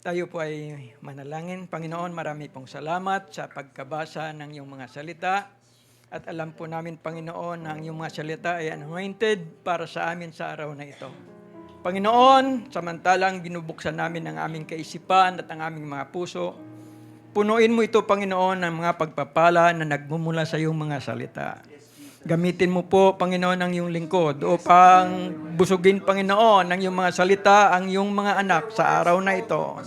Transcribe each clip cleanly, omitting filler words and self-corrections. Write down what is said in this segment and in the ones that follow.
Tayo po ay manalangin. Panginoon, marami pong salamat sa pagkabasa ng iyong mga salita. At alam po namin, Panginoon, na ang iyong mga salita ay anointed para sa amin sa araw na ito. Panginoon, samantalang binubuksan namin ang aming kaisipan at ang aming mga puso, punuin mo ito, Panginoon, ng mga pagpapala na nagmumula sa iyong mga salita. Gamitin mo po, Panginoon, ang iyong lingkod upang busugin, Panginoon, ang iyong mga salita, ang iyong mga anak sa araw na ito.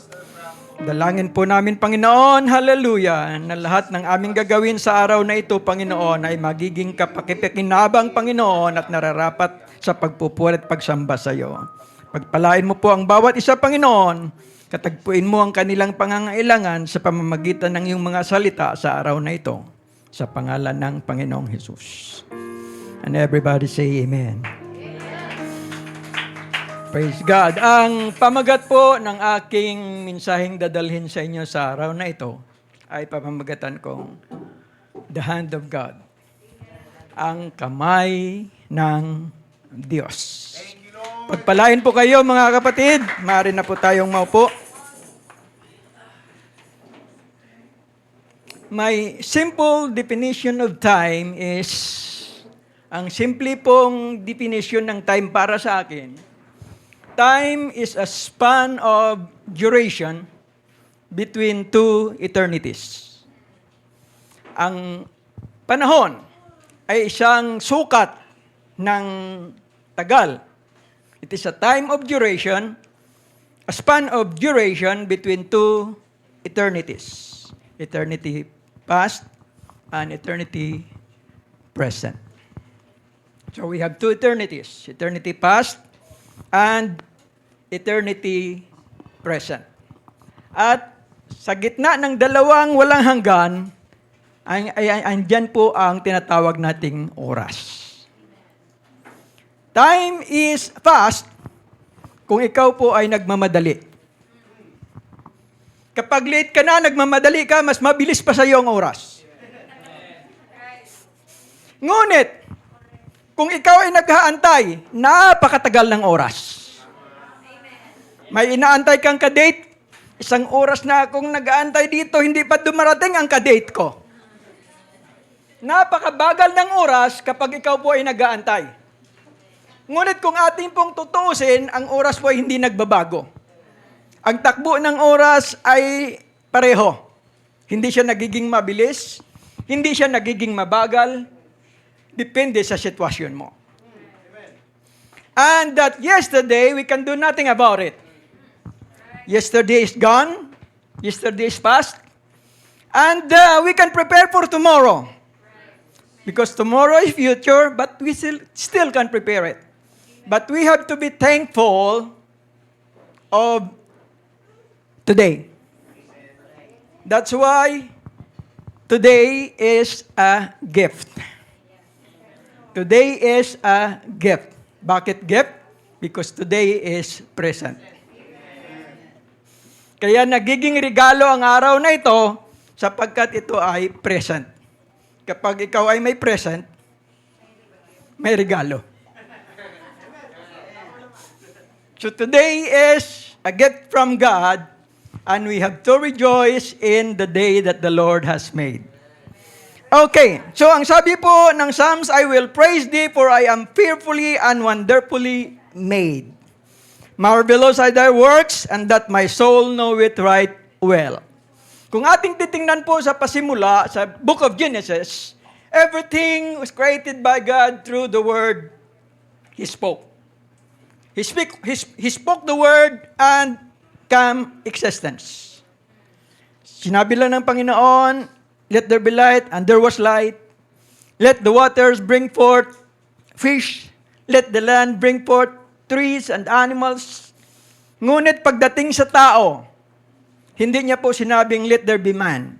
Dalangin po namin, Panginoon, hallelujah, na lahat ng aming gagawin sa araw na ito, Panginoon, ay magiging kapakipakinabang, Panginoon, at nararapat sa pagpupuri at pagsamba sa iyo. Pagpalain mo po ang bawat isa, Panginoon, katagpuin mo ang kanilang pangangailangan sa pamamagitan ng iyong mga salita sa araw na ito. Sa pangalan ng Panginoong Jesus. And everybody say amen. Praise God. Ang pamagat po ng aking mensaheng dadalhin sa inyo sa araw na ito ay pamamagatan kong The Hand of God. Ang kamay ng Diyos. Pagpalain po kayo mga kapatid. Maaari na po tayong maupo. My simple definition of time is, ang simple pong definition ng time para sa akin, time is a span of duration between two eternities. Ang panahon ay isang sukat ng tagal. It is a time of duration, a span of duration between two eternities. Eternity past and eternity present. So we have two eternities, eternity past and eternity present. At sa gitna ng dalawang walang hanggan, andyan po ang tinatawag nating oras. Time is fast kung ikaw po ay nagmamadali. Kapag late ka na, nagmamadali ka, mas mabilis pa sa iyo ang oras. Ngunit, kung ikaw ay naghaantay, napakatagal ng oras. May inaantay kang kadate, isang oras na akong nag-aantay dito, hindi pa dumarating ang kadate ko. Napakabagal ng oras kapag ikaw po ay nag-aantay. Ngunit kung ating pong tutuusin, ang oras po ay hindi nagbabago. Ang takbo ng oras ay pareho. Hindi siya nagiging mabilis, hindi siya nagiging mabagal, depende sa sitwasyon mo. And that yesterday, we can do nothing about it. Yesterday is gone, yesterday is past, and we can prepare for tomorrow. Because tomorrow is future, but we still can prepare it. But we have to be thankful of today. That's why today is a gift. Today is a gift. Bakit gift? Because today is present. Kaya nagiging regalo ang araw na ito sapagkat ito ay present. Kapag ikaw ay may present, may regalo. So today is a gift from God, and we have to rejoice in the day that the Lord has made. Okay, so ang sabi po ng Psalms, I will praise thee for I am fearfully and wonderfully made. Marvelous are thy works, and that my soul know it right well. Kung ating titingnan po sa pasimula, sa book of Genesis, everything was created by God through the word He spoke. He spoke the word and come existence. Sinabi lang ng Panginoon, let there be light, and there was light. Let the waters bring forth fish. Let the land bring forth trees and animals. Ngunit pagdating sa tao, hindi niya po sinabing, let there be man.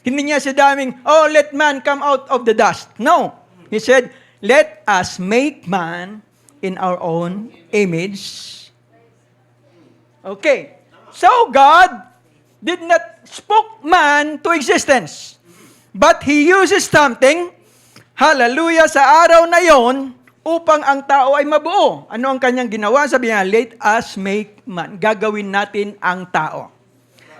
Hindi niya sinabing, oh, let man come out of the dust. No. He said, let us make man in our own image. Okay. So God did not spoke man to existence. But He uses something, hallelujah, sa araw na yon, upang ang tao ay mabuo. Ano ang kanyang ginawa? Sabi niya, let us make man. Gagawin natin ang tao.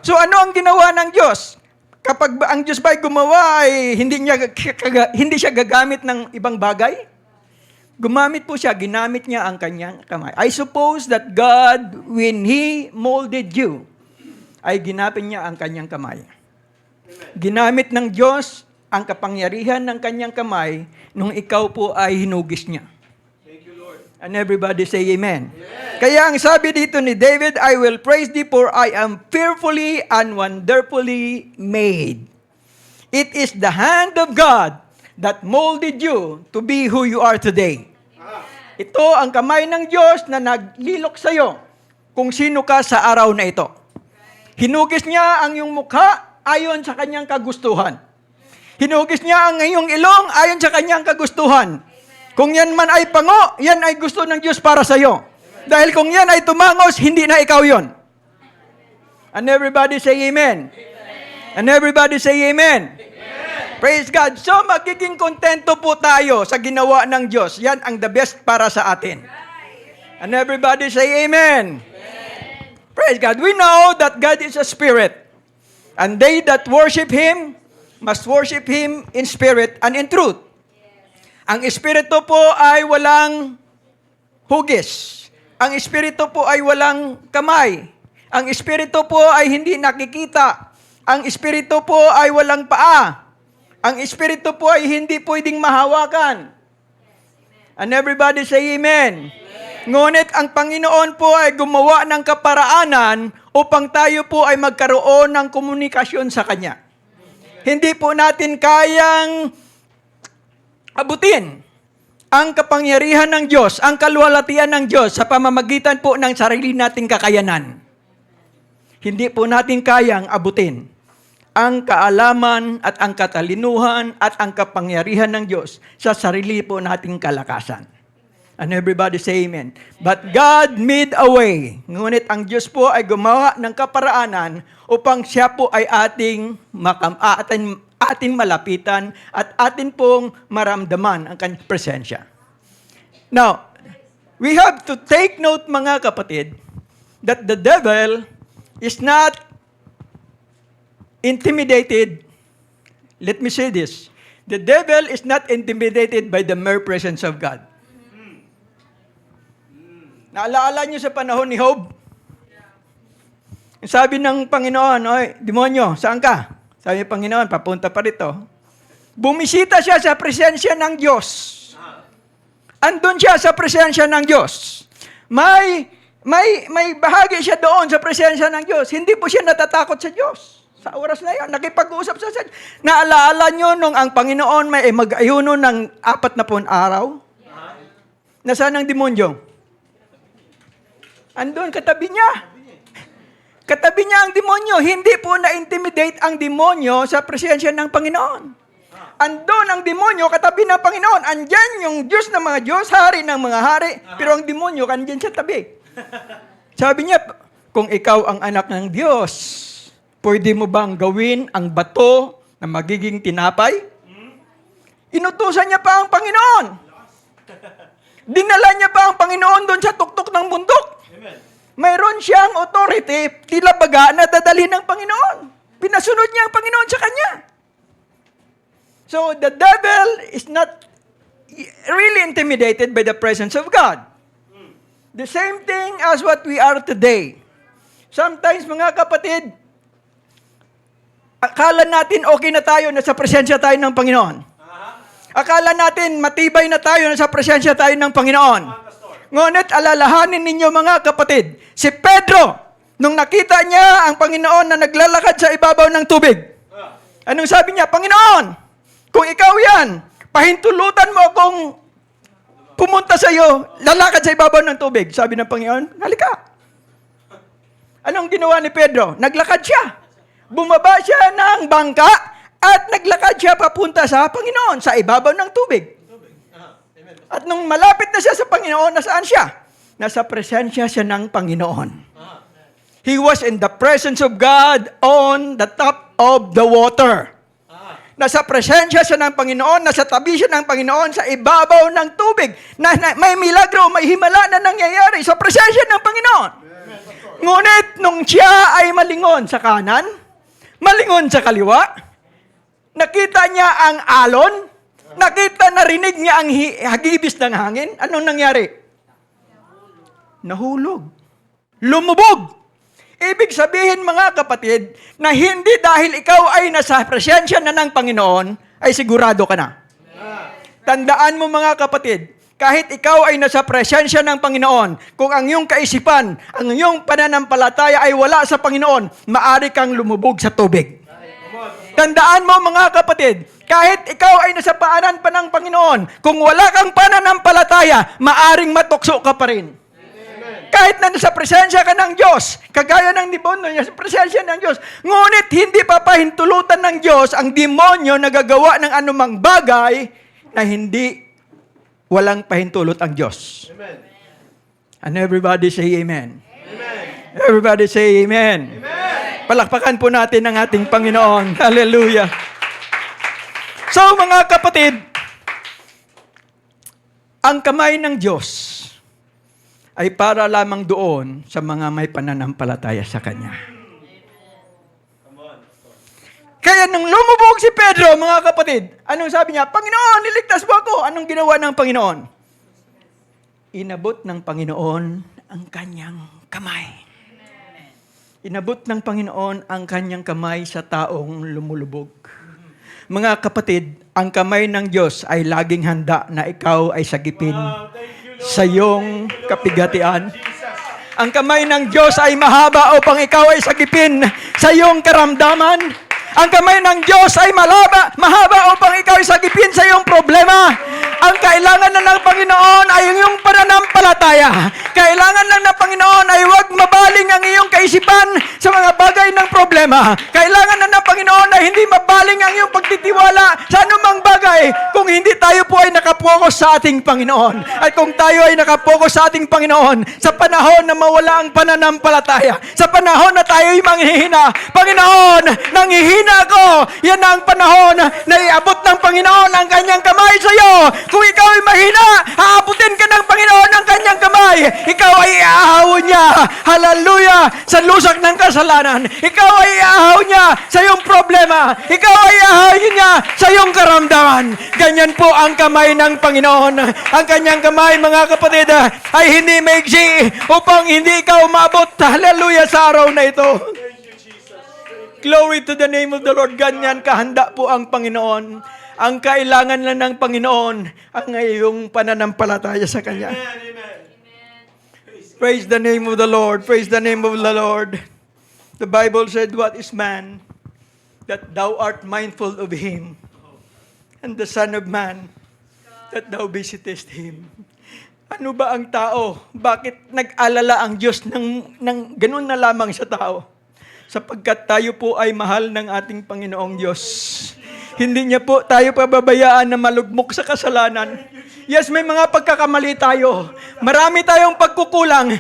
So ano ang ginawa ng Diyos? Kapag ang Diyos ba ay gumawa, ay hindi siya gagamit ng ibang bagay? Gumamit po siya, ginamit niya ang kanyang kamay. I suppose that God, when He molded you, ay ginamit niya ang kanyang kamay. Ginamit ng Diyos ang kapangyarihan ng kanyang kamay nung ikaw po ay hinugis niya. And everybody say amen. Kaya ang sabi dito ni David, I will praise thee for I am fearfully and wonderfully made. It is the hand of God that molded you to be who you are today. Ito ang kamay ng Diyos na naglilok sa iyo kung sino ka sa araw na ito. Hinugis niya ang iyong mukha ayon sa kanyang kagustuhan. Hinugis niya ang iyong ilong ayon sa kanyang kagustuhan. Kung yan man ay pango, yan ay gusto ng Diyos para sa iyo. Dahil kung yan ay tumangos, hindi na ikaw yon. And everybody say amen. And everybody say amen. Praise God. So magiging kontento po tayo sa ginawa ng Diyos. Yan ang the best para sa atin. And everybody say amen. Praise God. We know that God is a spirit. And they that worship Him must worship Him in spirit and in truth. Ang espiritu po ay walang hugis. Ang espiritu po ay walang kamay. Ang espiritu po ay hindi nakikita. Ang espiritu po ay walang paa. Ang espiritu po ay hindi pwedeng mahawakan. And everybody say amen. Ngunit ang Panginoon po ay gumawa ng kaparaanan upang tayo po ay magkaroon ng komunikasyon sa Kanya. Hindi po natin kayang abutin ang kapangyarihan ng Diyos, ang kaluwalhatian ng Diyos sa pamamagitan po ng sarili nating kakayanan. Hindi po natin kayang abutin ang kaalaman at ang katalinuhan at ang kapangyarihan ng Diyos sa sarili po nating kalakasan. And everybody say amen. But God made a way. Ngunit ang Diyos po ay gumawa ng kaparaanan upang siya po ay ating malapitan at atin pong maramdaman ang kanyang presensya. Now, we have to take note mga kapatid that the devil is not intimidated. Let me say this. The devil is not intimidated by the mere presence of God. Naalaala niyo sa panahon ni Job? Sabi ng Panginoon, oy, demonyo, saan ka? Sabi ng Panginoon, papunta pa rito. Bumisita siya sa presensya ng Diyos. Andun siya sa presensya ng Diyos. May bahagi siya doon sa presensya ng Diyos. Hindi po siya natatakot sa Diyos. Sa oras na yun, nakipag-usap siya sa Diyos. Naalaala niyo nung ang Panginoon may mag-ayuno ng 40 araw? Nasaan ang demonyo? Andun, katabi niya. Katabi niya ang demonyo. Hindi po na-intimidate ang demonyo sa presensya ng Panginoon. Andun ang demonyo, katabi ng Panginoon. Andyan yung Diyos ng mga Diyos, hari ng mga hari. Pero ang demonyo, andyan sa tabi. Sabi niya, kung ikaw ang anak ng Diyos, pwede mo bang gawin ang bato na magiging tinapay? Inutusan niya pa ang Panginoon. Dinala niya pa ang Panginoon doon sa tuktok ng bundok. Mayroon siyang authority, tila baga, na dadalhin ng Panginoon. Pinasunod niya ang Panginoon sa kanya. So, the devil is not really intimidated by the presence of God. The same thing as what we are today. Sometimes, mga kapatid, akala natin okay na tayo, nasa presensya tayo ng Panginoon. Akala natin matibay na tayo, nasa presensya tayo ng Panginoon. Ngunit alalahanin ninyo mga kapatid, si Pedro, nung nakita niya ang Panginoon na naglalakad sa ibabaw ng tubig, anong sabi niya? Panginoon, kung ikaw yan, pahintulutan mo akong pumunta sa iyo, lalakad sa ibabaw ng tubig. Sabi ng Panginoon, halika. Anong ginawa ni Pedro? Naglakad siya. Bumaba siya ng bangka at naglakad siya papunta sa Panginoon sa ibabaw ng tubig. At nung malapit na siya sa Panginoon, nasaan siya? Nasa presensya siya ng Panginoon. He was in the presence of God on the top of the water. Nasa presensya siya ng Panginoon, nasa tabi siya ng Panginoon, sa ibabaw ng tubig. May milagro, may himala na nangyayari sa presensya ng Panginoon. Ngunit nung siya ay malingon sa kanan, malingon sa kaliwa, nakita niya ang alon, narinig niya ang hagibis ng hangin, anong nangyari? Nahulog. Lumubog. Ibig sabihin mga kapatid, na hindi dahil ikaw ay nasa presensya na ng Panginoon, ay sigurado ka na. Tandaan mo mga kapatid, kahit ikaw ay nasa presensya ng Panginoon, kung ang iyong kaisipan, ang iyong pananampalataya ay wala sa Panginoon, maaari kang lumubog sa tubig. Tandaan mo mga kapatid, kahit ikaw ay nasa paanan pa ng Panginoon, kung wala kang pananampalataya, maaring matukso ka pa rin. Kahit na nasa presensya ka ng Diyos, kagaya ng demonyo, nasa presensya ng Diyos, ngunit hindi papahintulutan ng Diyos ang demonyo na gagawa ng anumang bagay na hindi walang pahintulot ang Diyos. Amen. And everybody say amen. Amen. Everybody say amen. Amen. Palakpakan po natin ang ating Panginoon. Hallelujah. So mga kapatid, ang kamay ng Diyos ay para lamang doon sa mga may pananampalataya sa Kanya. Kaya nung lumubog si Pedro, mga kapatid, anong sabi niya? Panginoon, niligtas mo ako. Anong ginawa ng Panginoon? Inabot ng Panginoon ang Kanyang kamay. Inabot ng Panginoon ang Kanyang kamay sa taong lumulubog. Mga kapatid, ang kamay ng Diyos ay laging handa na ikaw ay sagipin sa iyong kapigatian. Ang kamay ng Diyos ay mahaba upang ikaw ay sagipin sa iyong karamdaman. Ang kamay ng Diyos ay mahaba upang ikaw ay sagipin sa iyong problema. Ang kailangan na ng Panginoon ay iyong pananampalataya. Kailangan lang ng Panginoon ay huwag mabaling ang iyong kaisipan sa mga bagay ng problema. Kailangan na ng Panginoon ay hindi mabaling ang iyong pagtitiwala sa anumang bagay kung hindi tayo po ay nakapokus sa ating Panginoon. At kung tayo ay nakapokus sa ating Panginoon, sa panahon na mawala ang pananampalataya, sa panahon na tayo ay manghihina, Panginoon, nanghihina ako, yan ang panahon na iabot ng Panginoon ang Kanyang kamay sa iyo. Kung ikaw ay mahina, haabutin ka ng Panginoon ang Kanyang kamay. Ikaw ay iaahaw niya, hallelujah, sa lusak ng kasalanan. Ikaw ay iaahaw niya sa iyong problema. Ikaw ay iaahaw niya sa iyong karamdaman. Ganyan po ang kamay ng Panginoon. Ang Kanyang kamay, mga kapatid, ay hindi maigsi upang hindi ikaw umabot, hallelujah, sa araw na ito. Glory to the name of the Lord. Ganyan kahanda po ang Panginoon. Ang kailangan lang ng Panginoon ang iyong pananampalataya sa Kanya. Amen. Praise the name of the Lord. Praise the name of the Lord. The Bible said, what is man that thou art mindful of him, and the Son of Man that thou visitest him. Ano ba ang tao? Bakit nag-alala ang Diyos ng ganun na lamang sa tao? Sapagkat tayo po ay mahal ng ating Panginoong Diyos. Hindi niya po tayo pababayaan na malugmok sa kasalanan. Yes, may mga pagkakamali tayo. Marami tayong pagkukulang.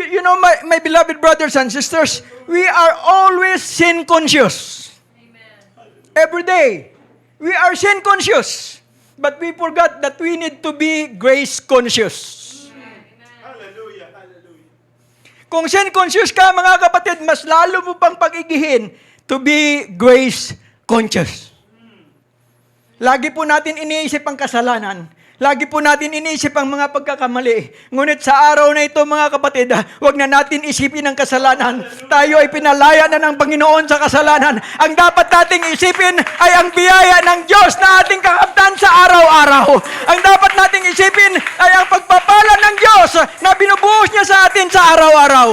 You know, my beloved brothers and sisters, we are always sin conscious. Every day, we are sin conscious. But we forgot that we need to be grace conscious. Hallelujah, hallelujah. Kung sin conscious ka, mga kapatid, mas lalo mo pang pag-igihin to be grace conscious. Lagi po natin iniisip ang kasalanan. Lagi po natin iniisip ang mga pagkakamali. Ngunit sa araw na ito, mga kapatid, huwag na natin isipin ang kasalanan. Tayo ay pinalaya na ng Panginoon sa kasalanan. Ang dapat nating isipin ay ang biyaya ng Diyos na ating kakamtan sa araw-araw. Ang dapat nating isipin ay ang pagpapala ng Diyos na binubuhos niya sa atin sa araw-araw.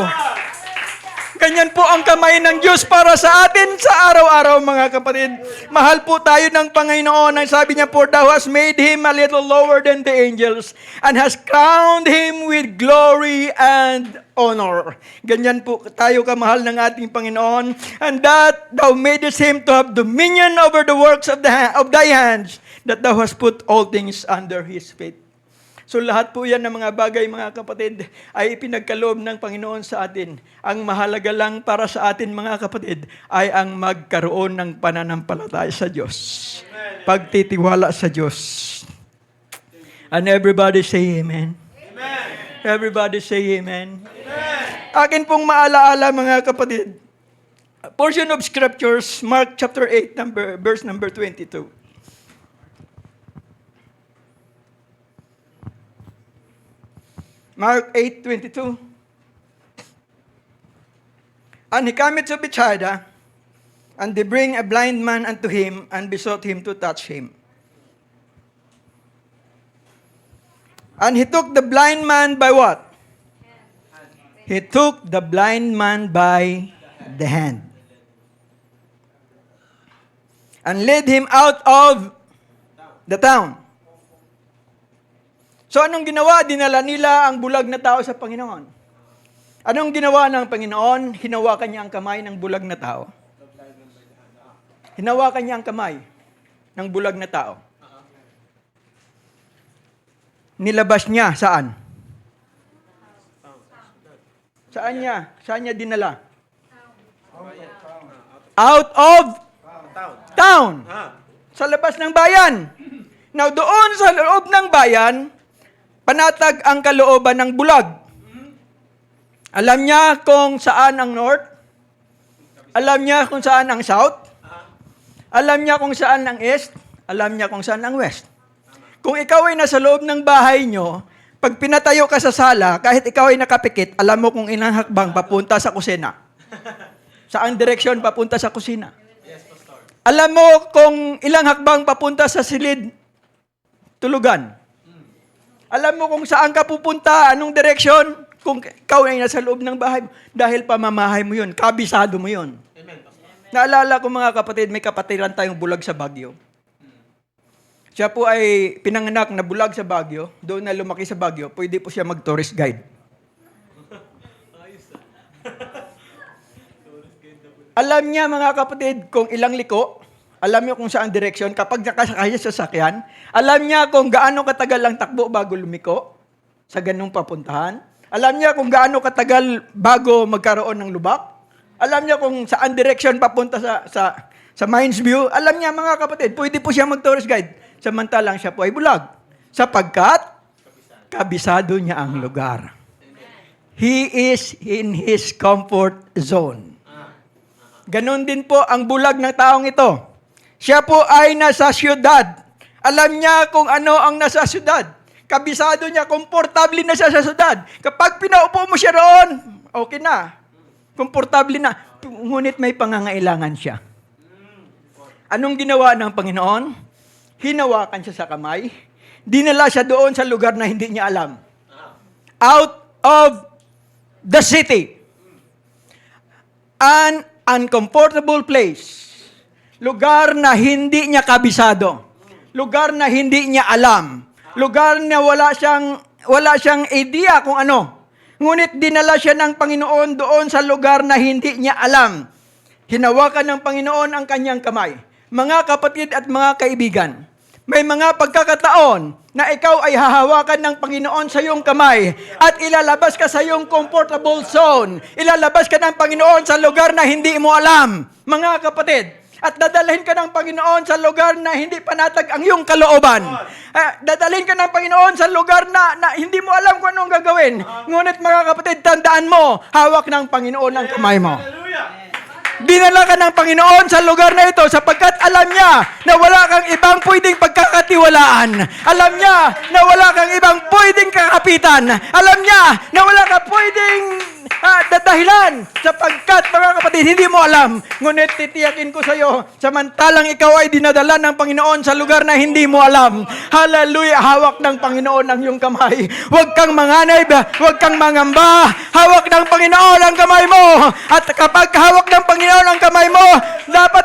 Ganyan po ang kamay ng Diyos para sa atin sa araw-araw, mga kapatid. Mahal po tayo ng Panginoon. Ang sabi niya, for thou hast made him a little lower than the angels and has crowned him with glory and honor. Ganyan po tayo kamahal ng ating Panginoon. And that thou madest him to have dominion over the works of thy hands, that thou hast put all things under his feet. So lahat po yan ng mga bagay, mga kapatid, ay ipinagkaloob ng Panginoon sa atin. Ang mahalaga lang para sa atin, mga kapatid, ay ang magkaroon ng pananampalataya sa Diyos. Pagtitiwala sa Diyos. And everybody say amen. Amen. Everybody say amen. Amen. Akin pong maalaala, mga kapatid, portion of scriptures, Mark chapter 8, verse number 22. Mark 8:22. And he cometh to Bethsaida, and they bring a blind man unto him, and besought him to touch him. And he took the blind man by what? He took the blind man by the hand, and led him out of the town. So anong ginawa? Dinala nila ang bulag na tao sa Panginoon. Anong ginawa ng Panginoon? Hinawakan niya ang kamay ng bulag na tao. Hinawakan niya ang kamay ng bulag na tao. Nilabas niya saan? Saan niya dinala? Out of town. Sa labas ng bayan. Now doon sa loob ng bayan, panatag ang kalooban ng bulag. Alam niya kung saan ang north. Alam niya kung saan ang south. Alam niya kung saan ang east. Alam niya kung saan ang west. Kung ikaw ay nasa loob ng bahay nyo, pag pinatayo ka sa sala, kahit ikaw ay nakapikit, alam mo kung ilang hakbang papunta sa kusina. Saan direksyon papunta sa kusina. Alam mo kung ilang hakbang papunta sa silid tulugan. Alam mo kung saan ka pupunta, anong direksyon, kung ikaw ay nasa loob ng bahay, dahil pamamahay mo yun, kabisado mo yun. Amen. Naalala ko, mga kapatid, may kapatiran tayong bulag sa Baguio. Siya po ay pinanganak na bulag sa Baguio, doon na lumaki sa Baguio, pwede po siya mag-tourist guide. Alam niya, mga kapatid, kung ilang liko, alam niyo kung saan direksyon. Kapag nakasakay sa sasakyan, alam niya kung gaano katagal ang takbo bago lumiko sa ganung papuntahan. Alam niya kung gaano katagal bago magkaroon ng lubak. Alam niya kung saan direksyon papunta sa Mines View. Alam niya, mga kapatid, pwede po siya mag-tourist guide. Samantalang siya po ay bulag. Sapagkat kabisado niya ang lugar. He is in his comfort zone. Ganon din po ang bulag ng taong ito. Siya po ay nasa syudad. Alam niya kung ano ang nasa syudad. Kabisado niya, komportable na siya sa syudad. Kapag pinaupo mo siya roon, okay na. Komportable na. Ngunit may pangangailangan siya. Anong ginawa ng Panginoon? Hinawakan siya sa kamay. Dinala siya doon sa lugar na hindi niya alam. Out of the city. An uncomfortable place. Lugar na hindi niya kabisado. Lugar na hindi niya alam. Lugar na wala siyang idea kung ano. Ngunit dinala siya ng Panginoon doon sa lugar na hindi niya alam. Hinawakan ng Panginoon ang kanyang kamay. Mga kapatid at mga kaibigan, may mga pagkakataon na ikaw ay hahawakan ng Panginoon sa iyong kamay at ilalabas ka sa iyong comfortable zone. Ilalabas ka ng Panginoon sa lugar na hindi mo alam. Mga kapatid, at dadalhin ka ng Panginoon sa lugar na hindi panatag ang iyong kalooban. Dadalhin ka ng Panginoon sa lugar na hindi mo alam kung anong gagawin. Ngunit mga kapatid, tandaan mo, hawak ng Panginoon ang kamay mo. Dinala ka ng Panginoon sa lugar na ito sapagkat alam niya na wala kang ibang pwedeng pagkakatiwalaan. Alam niya na wala kang ibang pwedeng kakapitan. Alam niya na wala ka pwedeng dadahilan sapagkat, mga kapatid, hindi mo alam. Ngunit titiyakin ko sa iyo, samantalang ikaw ay dinadala ng Panginoon sa lugar na hindi mo alam. Hallelujah! Hawak ng Panginoon ang iyong kamay. Huwag kang manganib, huwag kang mangamba. Hawak ng Panginoon ang kamay mo. At kapag hawak ng Panginoon ang kamay mo,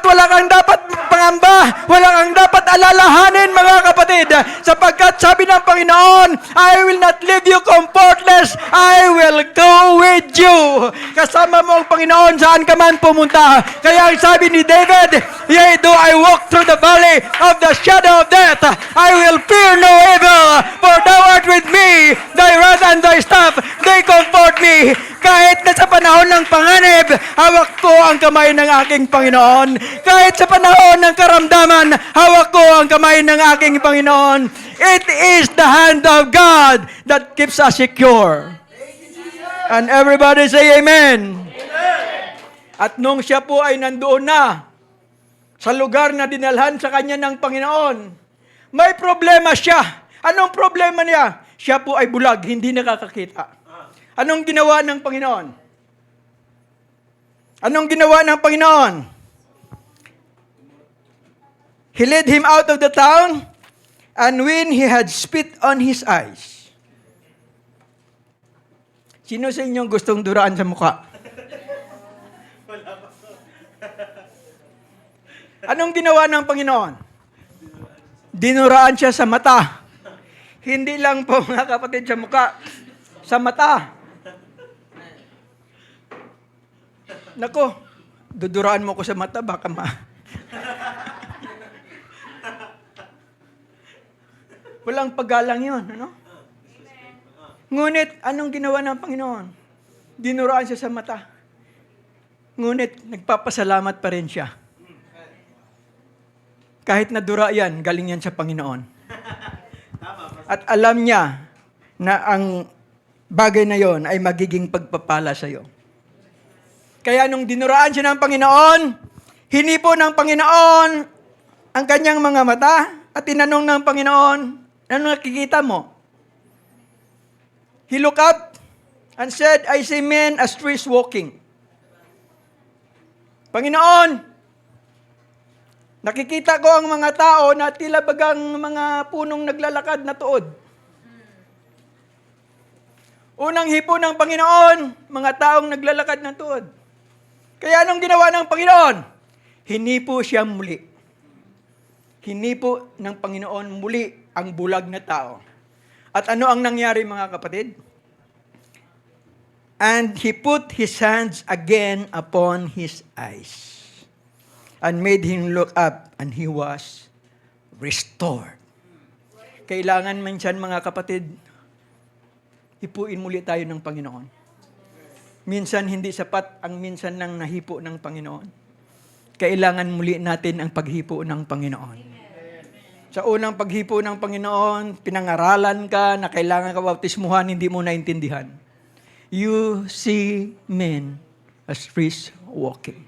wala kang dapat pangamba, wala kang dapat alalahanin, mga kapatid. Sapagkat sabi ng Panginoon, I will not leave you comfortless, I will go with you. Kasama mo ang Panginoon saan ka man pumunta. Kaya ang sabi ni David, yea, though I walk through the valley of the shadow of death, I will fear no evil, for thou art with me, thy rod and thy staff, they comfort me. Kahit na sa panahon ng panganib, hawak ko ang kamay ng aking Panginoon. Kahit sa panahon ng karamdaman, hawak ko ang kamay ng aking Panginoon. It is the hand of God that keeps us secure. And everybody say amen. At nung siya po ay nandoon na sa lugar na dinalhan sa kanya ng Panginoon, may problema siya. Anong problema niya? Siya po ay bulag, hindi nakakakita. Anong ginawa ng Panginoon? Anong ginawa ng Panginoon? He led him out of the town, and when he had spit on his eyes. Sino sa inyong gustong duraan sa mukha? Anong ginawa ng Panginoon? Dinuraan siya sa mata. Hindi lang po, mga kapatid, sa mukha. Sa mata. Nako, duduraan mo ko sa mata, baka walang paggalang yun, ano? Ngunit, anong ginawa ng Panginoon? Dinuraan siya sa mata. Ngunit, nagpapasalamat pa rin siya. Kahit nadura yan, galing yan sa Panginoon. At alam niya na ang bagay na yon ay magiging pagpapala sa iyo. Kaya nung dinuraan siya ng Panginoon, hinipo ng Panginoon ang kanyang mga mata at tinanong ng Panginoon, ano nakikita mo? He looked up and said, I see men as trees walking. Panginoon, nakikita ko ang mga tao na tila bagang mga punong naglalakad na tuod. Unang hipo ng Panginoon, mga taong naglalakad na tuod. Kaya anong ginawa ng Panginoon? Hinipo siya muli. Hinipo ng Panginoon muli ang bulag na tao. At ano ang nangyari, mga kapatid? And he put his hands again upon his eyes and made him look up, and he was restored. Kailangan minsan, mga kapatid, hipuin muli tayo ng Panginoon. Minsan hindi sapat ang minsan lang nahipo ng Panginoon. Kailangan muli natin ang paghipo ng Panginoon. Sa unang paghipo ng Panginoon, pinangaralan ka na kailangan ka bautismuhan, hindi mo naintindihan. You see men as trees walking.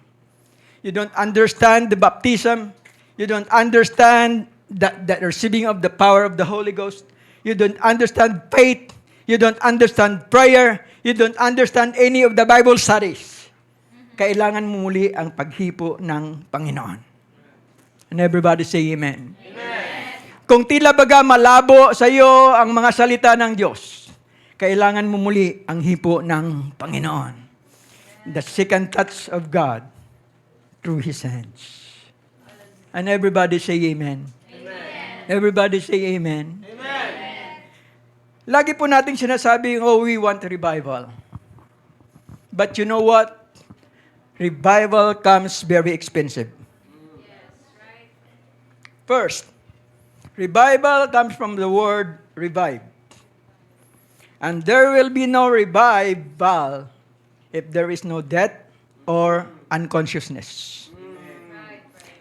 You don't understand the baptism. You don't understand the receiving of the power of the Holy Ghost. You don't understand faith. You don't understand prayer. You don't understand any of the Bible studies. Kailangan mo muli ang paghipo ng Panginoon. And everybody say amen. Amen. Kung tila baga malabo sa iyo ang mga salita ng Diyos, kailangan mo muli ang hipo ng Panginoon. The second touch of God through His hands. And everybody say amen. Amen. Everybody say amen. Amen. Lagi po nating sinasabi, oh, we want revival. But you know what? Revival comes very expensive. First, revival comes from the word revive. And there will be no revival if there is no death or unconsciousness.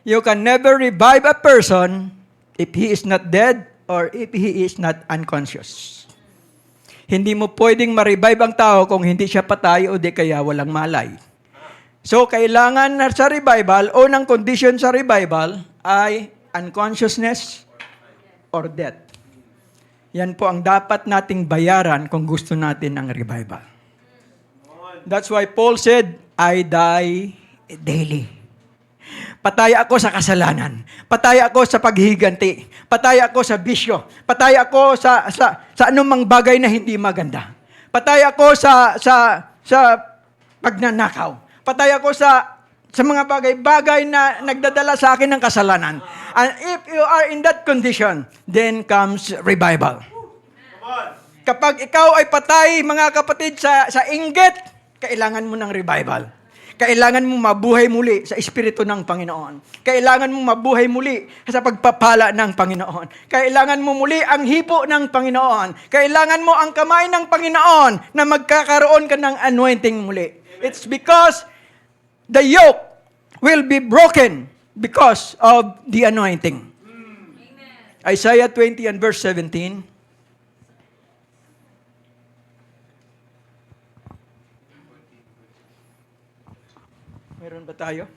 You can never revive a person if he is not dead or if he is not unconscious. Hindi mo pwedeng ma-revive ang tao kung hindi siya patay o di kaya walang malay. So, kailangan na sa revival, unang condition sa revival ay unconsciousness or death. Yan po ang dapat nating bayaran kung gusto natin ang revival. That's why Paul said, I die daily. Patay ako sa kasalanan. Patay ako sa paghihiganti. Patay ako sa bisyo. Patay ako sa anumang bagay na hindi maganda. Patay ako sa pagnanakaw. Patay ako sa mga bagay-bagay na nagdadala sa akin ng kasalanan. And if you are in that condition, then comes revival. Kapag ikaw ay patay, mga kapatid, sa inggit, kailangan mo ng revival. Kailangan mo mabuhay muli sa Espiritu ng Panginoon. Kailangan mo mabuhay muli sa pagpapala ng Panginoon. Kailangan mo muli ang hipo ng Panginoon. Kailangan mo ang kamay ng Panginoon na magkakaroon ka ng anointing muli. It's because the yoke will be broken because of the anointing. Amen. Isaiah 20 and verse 17. Meron ba tayo?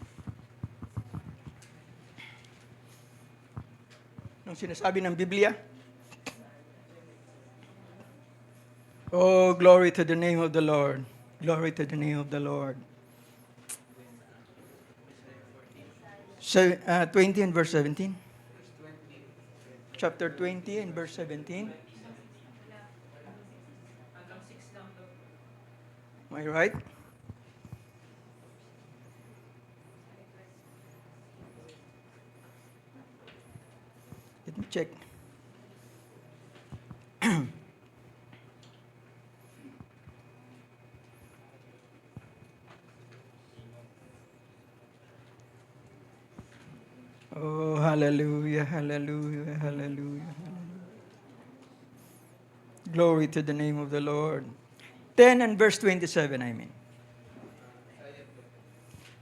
Nung sinasabi ng Biblia? Oh, glory to the name of the Lord. Glory to the name of the Lord. So, 20 and verse 17. Chapter 20 and verse 17. Am I right? Let me check. Oh, hallelujah, hallelujah, hallelujah. Glory to the name of the Lord. 10 and verse 27, I mean.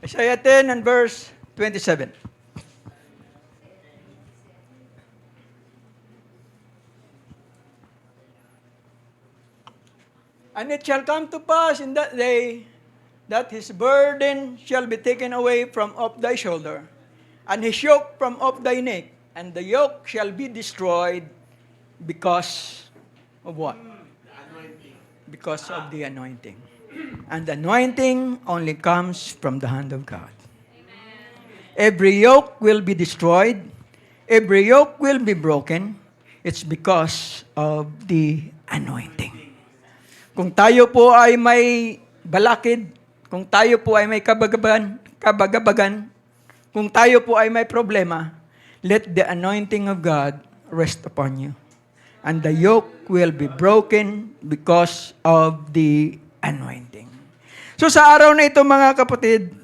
Isaiah 10 and verse 27. And it shall come to pass in that day that his burden shall be taken away from off thy shoulder, and his yoke from off thy neck, and the yoke shall be destroyed because of what? The anointing. Because of the anointing. And the anointing only comes from the hand of God. Every yoke will be destroyed. Every yoke will be broken. It's because of the anointing. Kung tayo po ay may balakid, kung tayo po ay may kabagabagan, kung tayo po ay may problema, let the anointing of God rest upon you. And the yoke will be broken because of the anointing. So sa araw na ito mga kapatid,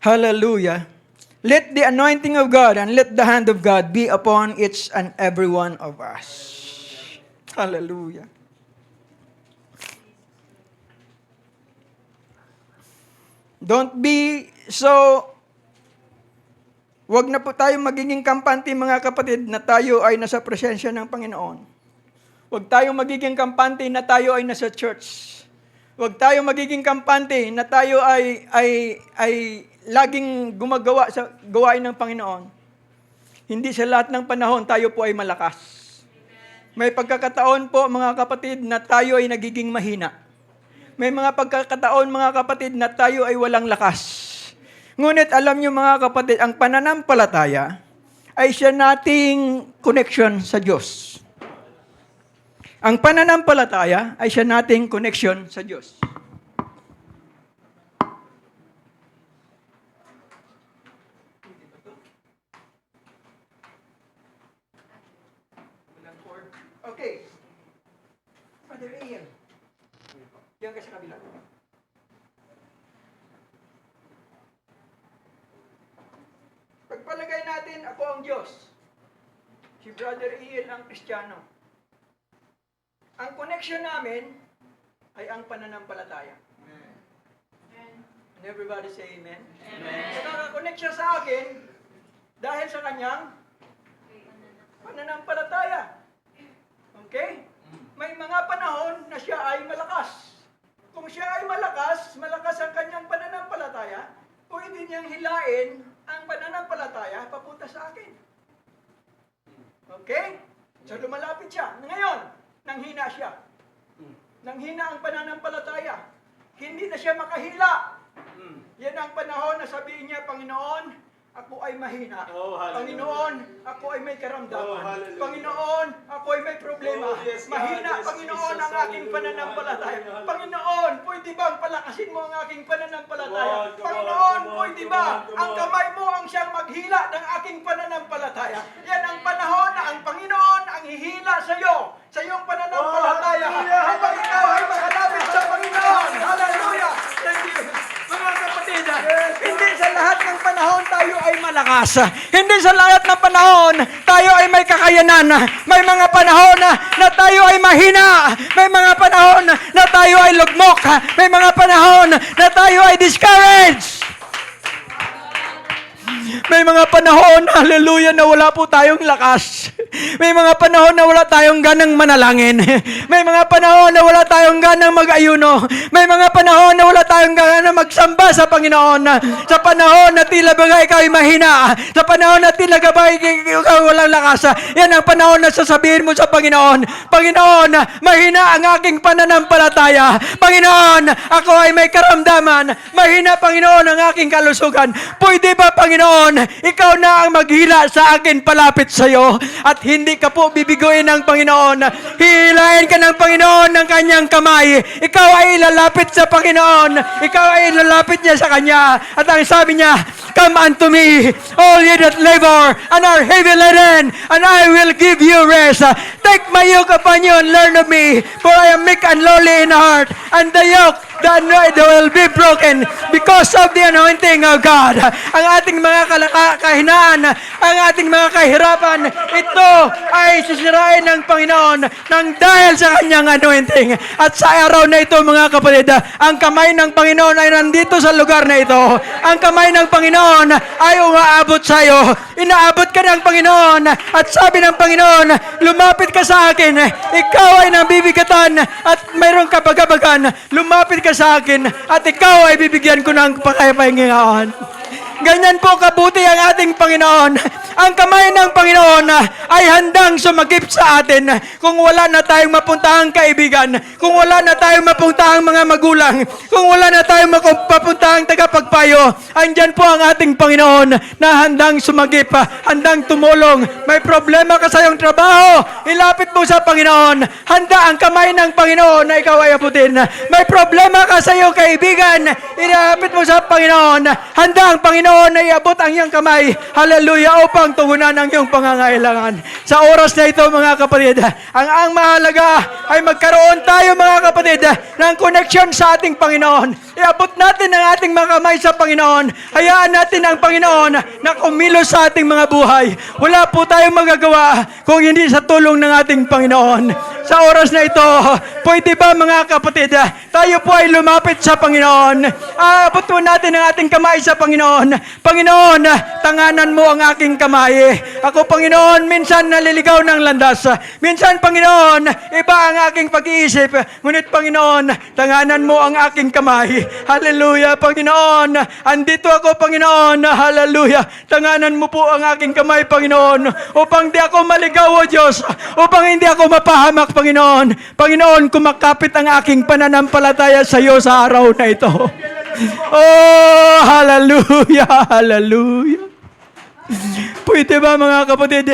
hallelujah, let the anointing of God and let the hand of God be upon each and every one of us. Hallelujah. Don't be so, wag na po tayo magiging kampante mga kapatid na tayo ay nasa presensya ng Panginoon. Wag tayo magiging kampante na tayo ay nasa church. Wag tayo magiging kampante na tayo ay laging gumagawa sa gawain ng Panginoon. Hindi sa lahat ng panahon tayo po ay malakas. May pagkakataon po mga kapatid na tayo ay nagiging mahina. May mga pagkakataon, mga kapatid, na tayo ay walang lakas. Ngunit alam niyo mga kapatid, ang pananampalataya ay siya nating connection sa Diyos. Ang pananampalataya ay siya nating connection sa Diyos. Okay. Father Ian. Diyan ka sa kabila. Pagpalagay natin, ako ang Diyos. Si Brother Ian ang Kristiyano. Ang connection namin ay ang pananampalataya. Amen. And everybody say amen. Amen. So nakakonect siya sa akin dahil sa kanyang pananampalataya. Okay? May mga panahon na siya ay malakas. Kung siya ay malakas ang kanyang pananampalataya, pwede niyang hilain ang pananampalataya papunta sa akin. Okay? So lumalapit siya. Ngayon, nanghina siya. Nanghina ang pananampalataya. Hindi na siya makahila. Yan ang panahon na sabihin niya, Panginoon, ako ay mahina. Oh, Panginoon, ako ay may karamdaman. Oh, Panginoon, ako ay may problema. Oh, yes, mahina, yes, Panginoon, Jesus, ang aking pananampalataya. hallelujah. Panginoon, pwede bang palakasin mo ang aking pananampalataya? Come on, Panginoon, come on, pwede come ba on, come ang on. kamay mo ang siyang maghila ng aking pananampalataya? Yan ang panahon na ang Panginoon ang hihila sa iyo, sa iyong pananampalataya. Oh, hallelujah, Kapag ikaw ay makalapit sa Panginoon, panahon tayo ay malakas. Hindi sa lahat ng panahon tayo ay may kakayanan. May mga panahon na tayo ay mahina. May mga panahon na tayo ay lugmok. May mga panahon na tayo ay discouraged. May mga panahon, hallelujah, na wala po tayong lakas. May mga panahon na wala tayong ganang manalangin. May mga panahon na wala tayong ganang mag-ayuno. May mga panahon na wala tayong ganang magsamba sa Panginoon. Sa panahon na tila bagay ikaw ay mahina. Sa panahon na tila bagay ikaw walang lakas. Yan ang panahon na sasabihin mo sa Panginoon, Panginoon, mahina ang aking pananampalataya. Panginoon, ako ay may karamdaman. Mahina, Panginoon, ang aking kalusugan. Pwede ba, Panginoon, ikaw na ang maghila sa akin palapit sa iyo at hindi ka po bibiguin ng Panginoon. Hihilahin ka ng Panginoon ng kanyang kamay. Ikaw ay ilalapit sa Panginoon. Ikaw ay ilalapit niya sa kanya. At ang sabi niya, come unto me, all ye that labor and are heavy laden, and I will give you rest. Take my yoke upon you and learn of me, for I am meek and lowly in heart, and the yoke that will be broken because of the anointing of God. Ang ating mga kahinaan, ang ating mga kahirapan, ito ay sisirain ng Panginoon nang dahil sa kanyang anointing. At sa araw na ito, mga kapatid, ang kamay ng Panginoon ay nandito sa lugar na ito. Ang kamay ng Panginoon ay umaabot sa iyo. Inaabot ka ng Panginoon at sabi ng Panginoon, lumapit ka sa akin. Ikaw ay nabibigatan at mayroong kabagabagan. Lumapit ka sa akin at ikaw ay bibigyan ko ng pakapahingaan. Ganyan po kabuti ang ating Panginoon. Ang kamay ng Panginoon ay handang sumagip sa atin kung wala na tayong mapuntahang kaibigan, kung wala na tayong mapuntahang mga magulang, kung wala na tayong mapuntahang tagapagpayo. Andyan po ang ating Panginoon na handang sumagip, handang tumulong. May problema ka sa iyong trabaho, ilapit mo sa Panginoon. Handa ang kamay ng Panginoon na ikaw ay abutin. May problema ka sa iyong kaibigan, ilapit mo sa Panginoon. Handa ang Panginoon na iabot ang iyong kamay, hallelujah, upang tugunan ang iyong pangangailangan. Sa oras na ito, mga kapatid, ang mahalaga ay magkaroon tayo, mga kapatid, ng connection sa ating Panginoon. Iabot natin ang ating mga kamay sa Panginoon. Hayaan natin ang Panginoon na kumilos sa ating mga buhay. Wala po tayong magagawa kung hindi sa tulong ng ating Panginoon. Sa oras na ito, pwede ba, mga kapatid, tayo po ay lumapit sa Panginoon. Abot po natin ang ating kamay sa Panginoon. Panginoon, tanganan mo ang aking kamay. Ako, Panginoon, minsan naliligaw ng landas. Minsan, Panginoon, iba ang aking pag-iisip. Ngunit, Panginoon, tanganan mo ang aking kamay. Hallelujah, Panginoon. Andito ako, Panginoon. Hallelujah. Tanganan mo po ang aking kamay, Panginoon, upang di ako maligaw, O Diyos. Upang hindi ako mapahamak, Panginoon. Panginoon, kumakapit ang aking pananampalataya sa iyo sa araw na ito. Oh, hallelujah, hallelujah. Pwede ba, mga kapatid?